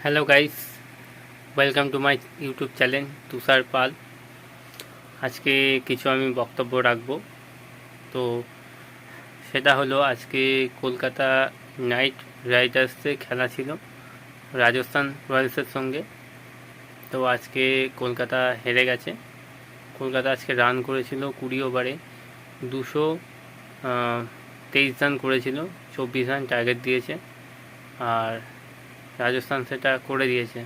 Hello guys, welcome to my YouTube channel Tushar Pal. আজকে কিছু আমি বক্তব্য রাখবো। তো সেটা হলো, আজকে কলকাতা নাইট রাইডার্সের খেলা ছিল রাজস্থান রয়্যালসের সঙ্গে। তো আজকে কলকাতা হেরে গেছে। কলকাতা আজকে রান করেছিল 20 ওভারে 223 রান করেছিল, 24 রান টার্গেট দিয়েছে। আর রাজস্থান সেটা করে দিয়েছে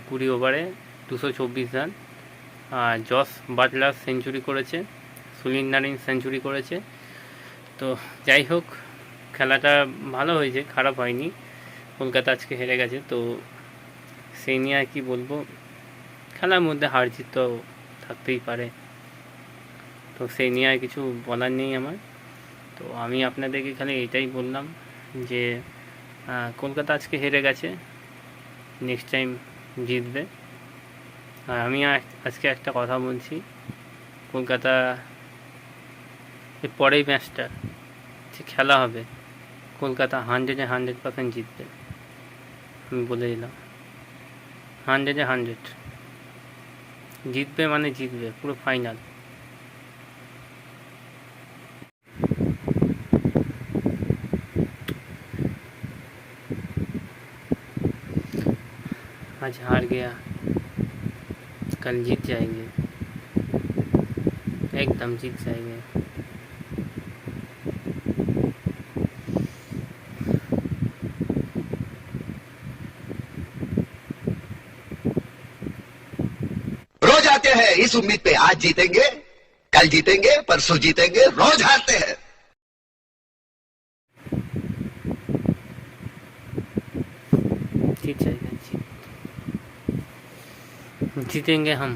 20 ওভারে 224 রান। আর জস বাটলার সেঞ্চুরি করেছে, সুনীল নারিন সেঞ্চুরি করেছে। তো যাই হোক, খেলাটা ভালো হয়েছে, খারাপ হয়নি। কলকাতা আজকে হেরে গেছে, তো সেই নিয়ে আর কি বলবো। খেলার মধ্যে হার জিত তো থাকতেই পারে, তো সেই নিয়ে আর কিছু বলার নেই আমার। তো আমি আপনাদেরকে খালি এটাই বললাম যে কলকাতা আজকে হেরে গেছে, নেক্সট টাইম জিতবে। আর আমি আজকে একটা কথা বলছি, কলকাতা এর পরেই ম্যাচটা যে খেলা হবে, কলকাতা 100% জিতবে। আমি বলে দিলাম, 100 জিতবে, মানে জিতবে পুরো ফাইনাল। आज हार गया, कल जीत जाएंगे, एकदम जीत जाएंगे। रोज आते हैं इस उम्मीद पे आज जीतेंगे, कल जीतेंगे, परसों जीतेंगे, रोज हारते हैं। जीत जाएगा, जीतेंगे हम।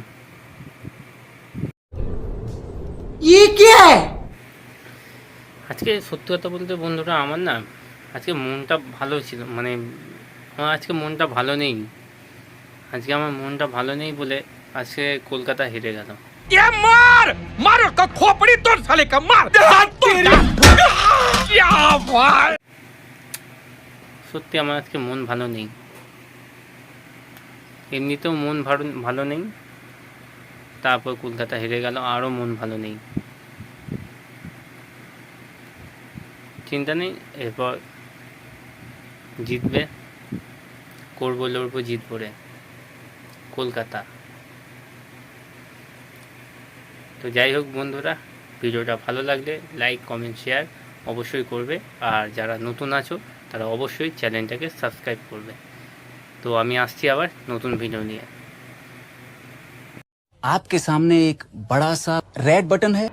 ये क्या है? আজকে সত্যি কথা বলতে বন্ধুরা, আমার না আজকে মনটা ভালো ছিল, মানে আমার আজকে মনটা ভালো নেই। আজকে আমার মনটা ভালো নেই বলে আজকে কলকাতা হেরে গেল। ये मार मार उसका खोपड़ी तोड़ साले का मार क्या भाई। সত্যি আমার আজকে মন ভালো নেই, এমনিতেও মন ভালো নেই, তারপর কলকাতা হেরে গেল, আরও মন ভালো নেই। চিন্তা নেই, এরপর জিতবে, করবো লড়বো জিতবো রে কলকাতা। তো যাই হোক বন্ধুরা, ভিডিওটা ভালো লাগলে লাইক কমেন্ট শেয়ার অবশ্যই করবে। আর যারা নতুন আছো তারা অবশ্যই চ্যানেলটাকে সাবস্ক্রাইব করবে। তো আমি আসছি আবার নতুন ভিডিও নিয়ে। आपके सामने एक बड़ा सा रेड बटन है।